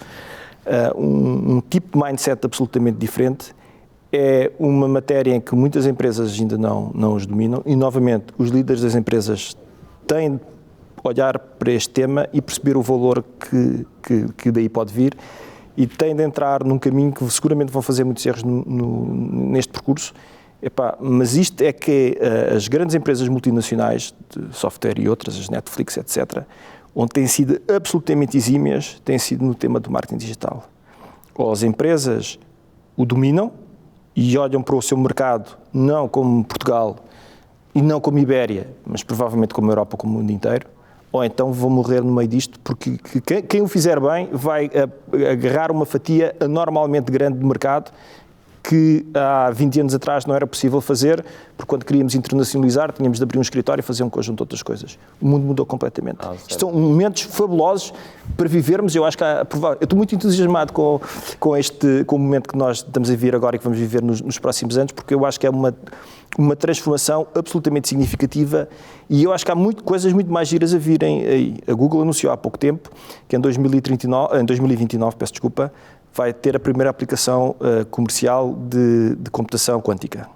um tipo de mindset absolutamente diferente. É uma matéria em que muitas empresas ainda não os dominam e, novamente, os líderes das empresas têm de olhar para este tema e perceber o valor que daí pode vir e têm de entrar num caminho que seguramente vão fazer muitos erros neste percurso. Mas isto é que as grandes empresas multinacionais de software e outras, as Netflix, etc., onde têm sido absolutamente exímias, têm sido no tema do marketing digital. Ou as empresas o dominam e olham para o seu mercado não como Portugal e não como Ibéria, mas provavelmente como a Europa, como o mundo inteiro, ou então vão morrer no meio disto, porque quem o fizer bem vai agarrar uma fatia anormalmente grande de mercado que há 20 anos atrás não era possível fazer, porque quando queríamos internacionalizar tínhamos de abrir um escritório e fazer um conjunto de outras coisas. O mundo mudou completamente. Isto são momentos fabulosos para vivermos. Eu acho que eu estou muito entusiasmado com o momento que nós estamos a viver agora e que vamos viver nos próximos anos, porque eu acho que é uma transformação absolutamente significativa e eu acho que há coisas muito mais giras a virem aí. A Google anunciou há pouco tempo que em 2029, vai ter a primeira aplicação comercial de computação quântica.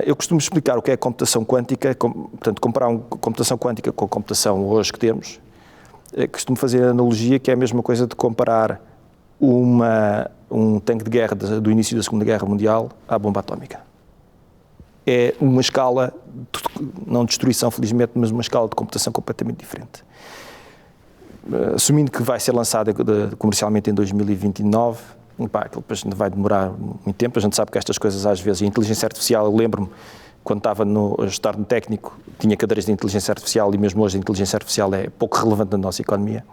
Eu costumo explicar o que é computação quântica, portanto, comparar computação quântica com a computação hoje que temos. Costumo fazer a analogia que é a mesma coisa de comparar um tanque de guerra do início da Segunda Guerra Mundial à bomba atómica. É uma escala, não de destruição, felizmente, mas uma escala de computação completamente diferente. Assumindo que vai ser lançada comercialmente em 2029, aquilo depois vai demorar muito tempo. A gente sabe que estas coisas às vezes, a inteligência artificial, eu lembro-me, quando estava a estar no técnico, tinha cadeiras de inteligência artificial e mesmo hoje a inteligência artificial é pouco relevante na nossa economia.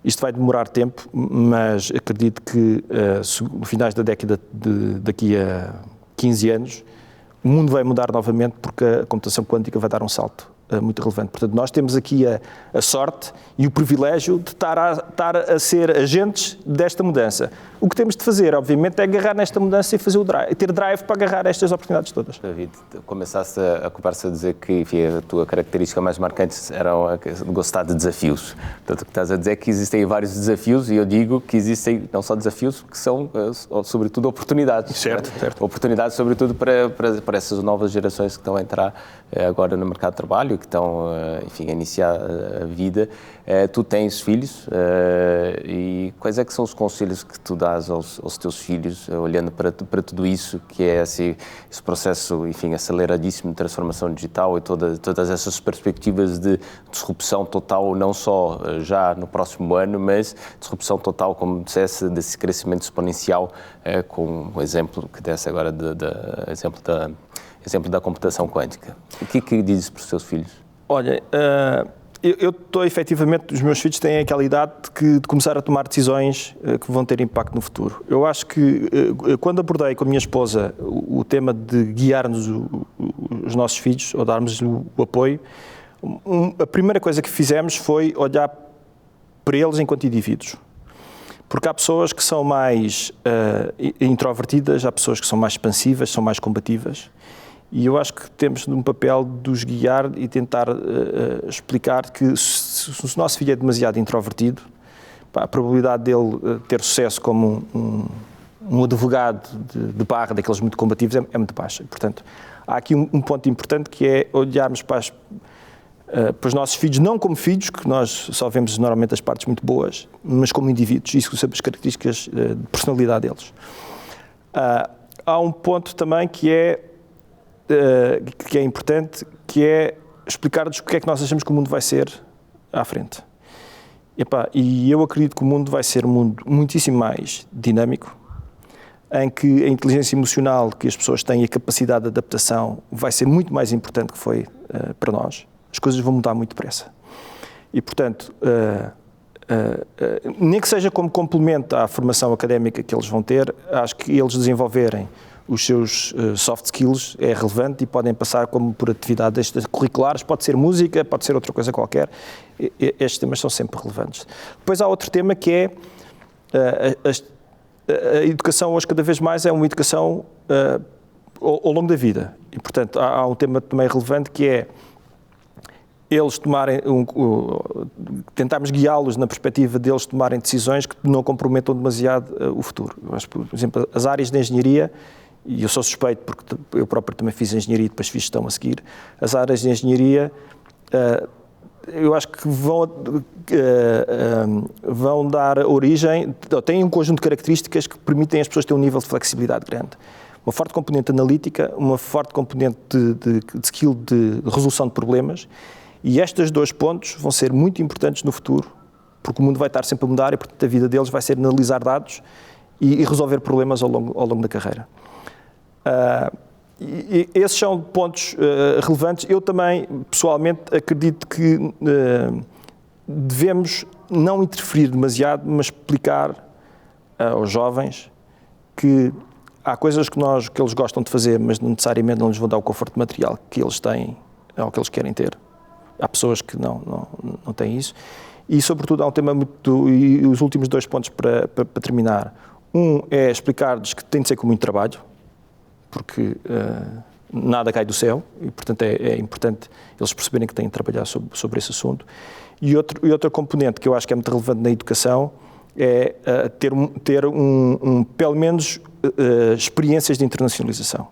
Isto vai demorar tempo, mas acredito que no finais da década, daqui a 15 anos, o mundo vai mudar novamente porque a computação quântica vai dar um salto muito relevante. Portanto, nós temos aqui a sorte e o privilégio de estar a ser agentes desta mudança. O que temos de fazer, obviamente, é agarrar nesta mudança e fazer ter drive para agarrar estas oportunidades todas. David, começaste a conversa a dizer que, enfim, a tua característica mais marcante era gostar de desafios. Portanto, o que estás a dizer é que existem vários desafios e eu digo que existem não só desafios, que são, sobretudo, oportunidades. Certo, né? certo. Oportunidades, sobretudo, para essas novas gerações que estão a entrar agora no mercado de trabalho, que estão, enfim, a iniciar a vida. Tu tens filhos e quais é que são os conselhos que tu dás aos teus filhos, olhando para tudo isso, que é esse processo, enfim, aceleradíssimo de transformação digital e todas essas perspectivas de disrupção total, não só já no próximo ano, mas disrupção total, como dissesse, desse crescimento exponencial, com o exemplo que desse agora, exemplo da computação quântica. O que dizes para os teus filhos? Olha, eu estou efetivamente, os meus filhos têm aquela idade de começar a tomar decisões que vão ter impacto no futuro. Eu acho que quando abordei com a minha esposa o tema de guiar-nos os nossos filhos, ou darmos o apoio, a primeira coisa que fizemos foi olhar para eles enquanto indivíduos. Porque há pessoas que são mais introvertidas, há pessoas que são mais expansivas, são mais combativas. E eu acho que temos um papel de os guiar e tentar explicar que se o nosso filho é demasiado introvertido, a probabilidade dele ter sucesso como um advogado de barra, daqueles muito combativos, é muito baixa. Portanto, há aqui um ponto importante que é olharmos para os nossos filhos, não como filhos, que nós só vemos normalmente as partes muito boas, mas como indivíduos, isso sobre as características de personalidade deles. Há um ponto também que é importante, que é explicar-nos o que é que nós achamos que o mundo vai ser à frente. E eu acredito que o mundo vai ser um mundo muitíssimo mais dinâmico, em que a inteligência emocional que as pessoas têm e a capacidade de adaptação vai ser muito mais importante que foi para nós. As coisas vão mudar muito depressa. E, portanto, nem que seja como complemento à formação académica que eles vão ter, acho que eles desenvolverem os seus soft skills é relevante e podem passar como por atividades extracurriculares, pode ser música, pode ser outra coisa qualquer. Estes temas são sempre relevantes. Depois há outro tema que é a educação hoje cada vez mais é uma educação ao longo da vida. E, portanto, há um tema também relevante que é eles tomarem, tentarmos guiá-los na perspectiva deles tomarem decisões que não comprometam demasiado o futuro. Eu acho, por exemplo, as áreas de engenharia, e eu sou suspeito porque eu próprio também fiz engenharia e depois fiz gestão a seguir, as áreas de engenharia, eu acho que vão dar origem, têm um conjunto de características que permitem às pessoas ter um nível de flexibilidade grande. Uma forte componente analítica, uma forte componente de skill de resolução de problemas, e estes dois pontos vão ser muito importantes no futuro, porque o mundo vai estar sempre a mudar e, portanto, a vida deles vai ser analisar dados e resolver problemas ao longo da carreira. E esses são pontos relevantes. Eu também, pessoalmente, acredito que devemos não interferir demasiado, mas explicar aos jovens que há coisas que eles gostam de fazer, mas não necessariamente não lhes vão dar o conforto material que eles têm ou que eles querem ter. Há pessoas que não têm isso. E, sobretudo, há um tema muito... E os últimos 2 pontos para terminar. Um é explicar-lhes que tem de ser com muito trabalho, porque nada cai do céu e, portanto, é importante eles perceberem que têm de trabalhar sobre esse assunto. E outra componente que eu acho que é muito relevante na educação é ter pelo menos, experiências de internacionalização.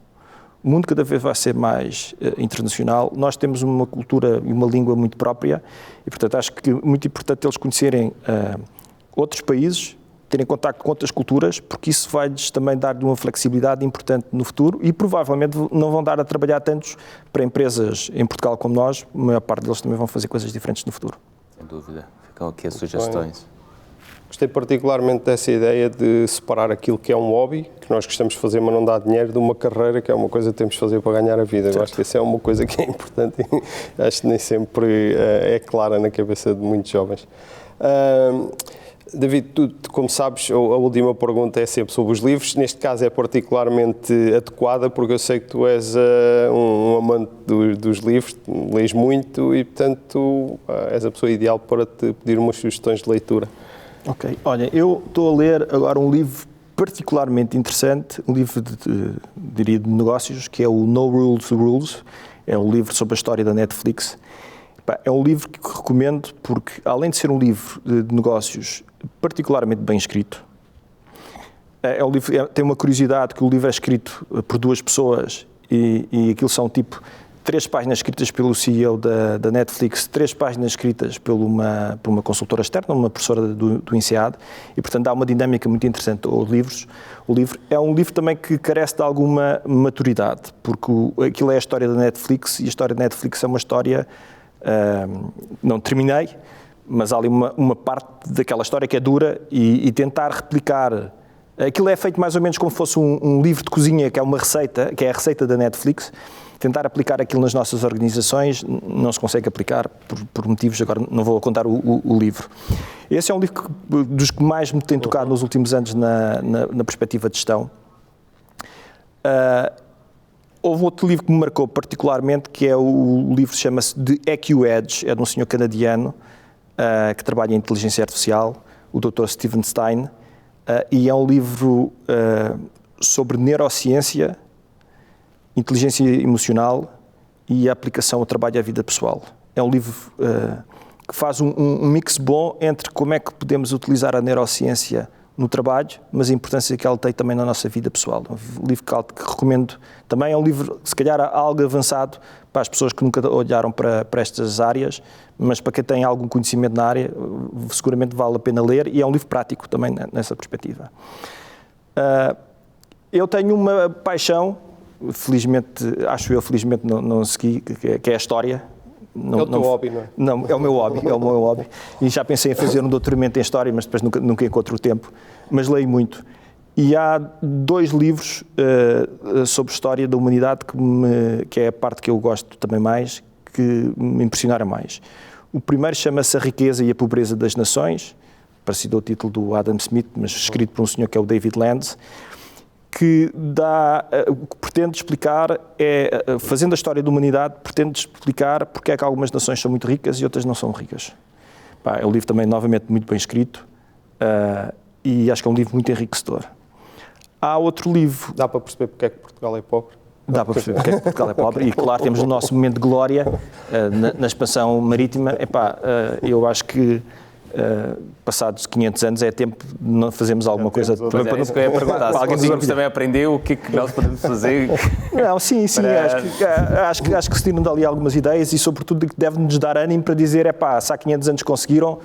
O mundo cada vez vai ser mais internacional. Nós temos uma cultura e uma língua muito própria e, portanto, acho que é muito importante eles conhecerem outros países, terem contacto com outras culturas, porque isso vai-lhes também dar uma flexibilidade importante no futuro e provavelmente não vão dar a trabalhar tantos para empresas em Portugal como nós. A maior parte deles também vão fazer coisas diferentes no futuro. Sem dúvida. Ficam aqui as sugestões. Gostei particularmente dessa ideia de separar aquilo que é um hobby, que nós gostamos de fazer, mas não dá dinheiro, de uma carreira, que é uma coisa que temos de fazer para ganhar a vida. Eu acho que isso é uma coisa que é importante e acho que nem sempre é clara na cabeça de muitos jovens. David, tu, como sabes, a última pergunta é sempre sobre os livros. Neste caso é particularmente adequada, porque eu sei que tu és um amante dos livros, lês muito e, portanto, és a pessoa ideal para te pedir umas sugestões de leitura. Ok. Olha, eu estou a ler agora um livro particularmente interessante, um livro de negócios, que é o No Rules Rules. É um livro sobre a história da Netflix. É um livro que recomendo porque, além de ser um livro de negócios particularmente bem escrito, é um livro, tem uma curiosidade que o livro é escrito por 2 pessoas e aquilo são tipo 3 páginas escritas pelo CEO da Netflix, 3 páginas escritas por uma consultora externa, uma professora do INSEAD, e, portanto, dá uma dinâmica muito interessante aos livros. O livro é um livro também que carece de alguma maturidade, porque aquilo é a história da Netflix e a história da Netflix é uma história... não terminei, mas há ali uma parte daquela história que é dura e tentar replicar. Aquilo é feito mais ou menos como se fosse um livro de cozinha, que é uma receita, que é a receita da Netflix. Tentar aplicar aquilo nas nossas organizações não se consegue aplicar por motivos, agora não vou contar o livro. Esse é um livro dos que mais me tem tocado nos últimos anos na perspectiva de gestão. Houve outro livro que me marcou particularmente, que é o livro que chama-se The EQ Edge, é de um senhor canadiano que trabalha em inteligência artificial, o Dr. Steven Stein, e é um livro sobre neurociência, inteligência emocional e a aplicação ao trabalho e à vida pessoal. É um livro que faz um mix bom entre como é que podemos utilizar a neurociência no trabalho, mas a importância que ela tem também na nossa vida pessoal. É um livro que recomendo também. É um livro, se calhar, algo avançado para as pessoas que nunca olharam para estas áreas, mas para quem tem algum conhecimento na área, seguramente vale a pena ler, e é um livro prático também nessa perspectiva. Eu tenho uma paixão, felizmente não segui, que é a história. É o teu hobby, não é? Não, é o meu hobby. E já pensei em fazer um doutoramento em História, mas depois nunca encontro o tempo. Mas leio muito. E há 2 livros sobre História da Humanidade que é a parte que eu gosto também mais, que me impressionaram mais. O primeiro chama-se A Riqueza e a Pobreza das Nações, parecido ao título do Adam Smith, mas escrito por um senhor que é o David Landes, que o que pretende explicar fazendo a história da humanidade, pretende explicar porque é que algumas nações são muito ricas e outras não são ricas. É um livro também, novamente, muito bem escrito e acho que é um livro muito enriquecedor. Há outro livro... Dá para perceber porque é que Portugal é pobre? Dá para perceber porque é que Portugal é pobre e, claro, temos o nosso momento de glória na expansão marítima. Eu acho que passados 500 anos é tempo de fazermos alguma coisa também para isso que eu ia perguntar. Se conseguimos também aprender o que é que nós podemos fazer. Não, sim, para... acho que se tiram dali algumas ideias e, sobretudo, que deve-nos dar ânimo para dizer, se há 500 anos conseguiram,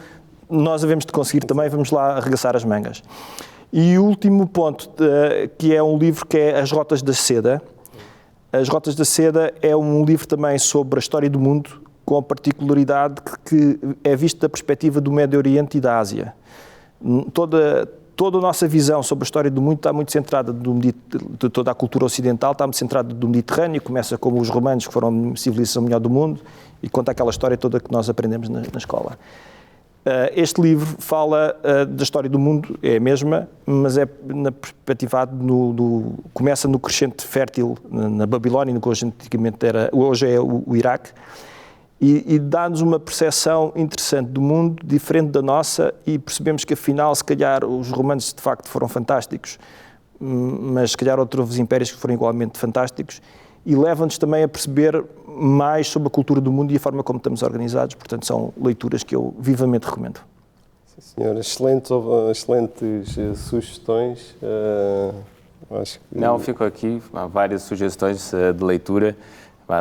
nós devemos de conseguir também, vamos lá arregaçar as mangas. E o último ponto, que é um livro que é As Rotas da Seda. As Rotas da Seda é um livro também sobre a história do mundo, com a particularidade que é visto da perspectiva do Médio Oriente e da Ásia. Toda a nossa visão sobre a história do mundo está muito centrada de toda a cultura ocidental, está muito centrada do Mediterrâneo, começa com os romanos, que foram a civilização melhor do mundo, e conta aquela história toda que nós aprendemos na escola. Este livro fala da história do mundo, é a mesma, mas é na perspectiva começa no crescente fértil na Babilónia, no que hoje é o Iraque, e dá-nos uma percepção interessante do mundo, diferente da nossa, e percebemos que afinal, se calhar, os romanos de facto foram fantásticos, mas se calhar outros impérios que foram igualmente fantásticos, e leva-nos também a perceber mais sobre a cultura do mundo e a forma como estamos organizados. Portanto, são leituras que eu vivamente recomendo. Sim, senhor. Excelentes sugestões. Acho que... Não, fico aqui. Há várias sugestões de leitura.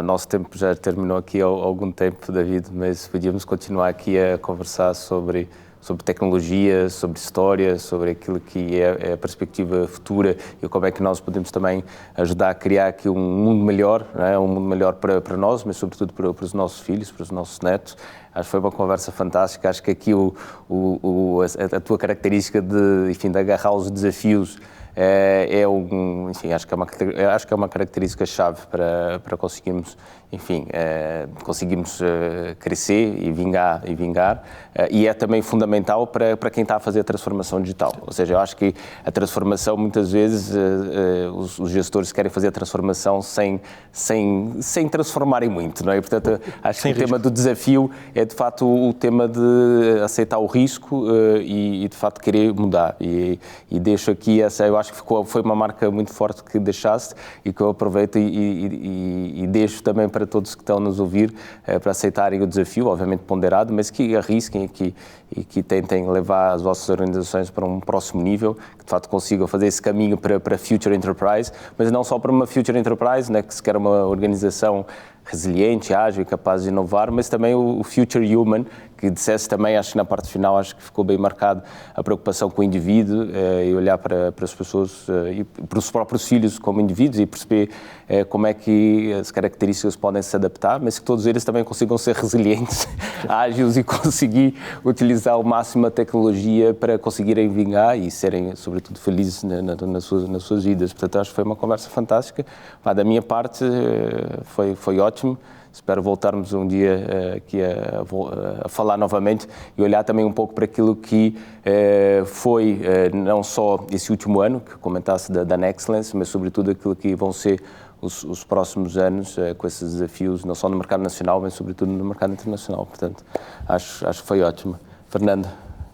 Nosso tempo já terminou aqui há algum tempo, David, mas podíamos continuar aqui a conversar sobre tecnologia, sobre história, sobre aquilo que é a perspectiva futura e como é que nós podemos também ajudar a criar aqui um mundo melhor, não é? Um mundo melhor para nós, mas sobretudo para os nossos filhos, para os nossos netos. Acho que foi uma conversa fantástica. Acho que aqui a tua característica de agarrar os desafios acho que é uma característica-chave para conseguirmos, crescer e vingar. E é também fundamental para quem está a fazer a transformação digital. Ou seja, eu acho que a transformação, muitas vezes, os gestores querem fazer a transformação sem transformarem muito, não é? Portanto, acho que o tema do desafio é, de facto, o tema de aceitar o risco e de facto, querer mudar. E deixo aqui eu acho que foi uma marca muito forte que deixaste e que eu aproveito e deixo também para todos que estão a nos ouvir para aceitarem o desafio, obviamente ponderado, mas que arrisquem e que tentem levar as vossas organizações para um próximo nível, que de facto consigam fazer esse caminho para Future Enterprise, mas não só para uma Future Enterprise, né, que se quer uma organização resiliente, ágil e capaz de inovar, mas também o Future Human, que dissesse também, acho que na parte final, acho que ficou bem marcado a preocupação com o indivíduo e olhar para as pessoas e para os próprios filhos como indivíduos e perceber como é que as características podem se adaptar, mas que todos eles também consigam ser resilientes, ágeis e conseguir utilizar ao máximo a tecnologia para conseguirem vingar e serem, sobretudo, felizes nas suas vidas. Portanto, acho que foi uma conversa fantástica. Da minha parte, foi ótimo. Espero voltarmos um dia aqui a falar novamente e olhar também um pouco para aquilo que foi não só esse último ano, que comentasse da Nexcellence, mas sobretudo aquilo que vão ser os próximos anos com esses desafios, não só no mercado nacional, mas sobretudo no mercado internacional. Portanto, acho que foi ótimo. Fernando.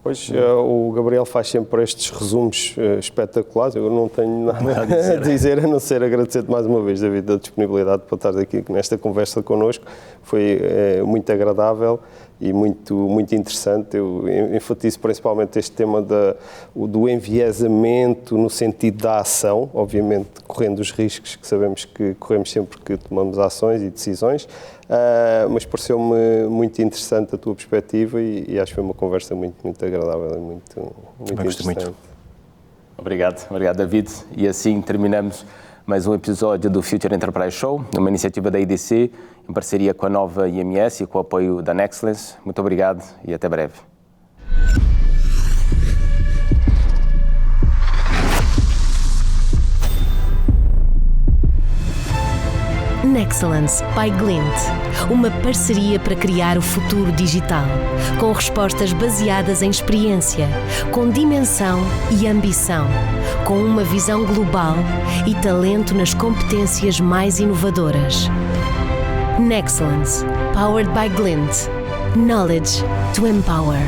Pois, o Gabriel faz sempre estes resumos espetaculares, eu não tenho nada a dizer, a não ser agradecer-te mais uma vez, David, a disponibilidade para estar aqui nesta conversa connosco. Foi muito agradável e muito interessante. Eu enfatizo principalmente este tema do enviesamento no sentido da ação, obviamente correndo os riscos que sabemos que corremos sempre que tomamos ações e decisões, mas pareceu-me muito interessante a tua perspectiva e acho que foi uma conversa muito agradável e muito interessante. Muito. Obrigado, David. E assim terminamos mais um episódio do Future Enterprise Show, uma iniciativa da IDC, em parceria com a nova IMS e com o apoio da Nexcellence. Muito obrigado e até breve. Nexcellence by Glint, uma parceria para criar o futuro digital, com respostas baseadas em experiência, com dimensão e ambição, com uma visão global e talento nas competências mais inovadoras. Nexcellence, powered by Glint. Knowledge to empower.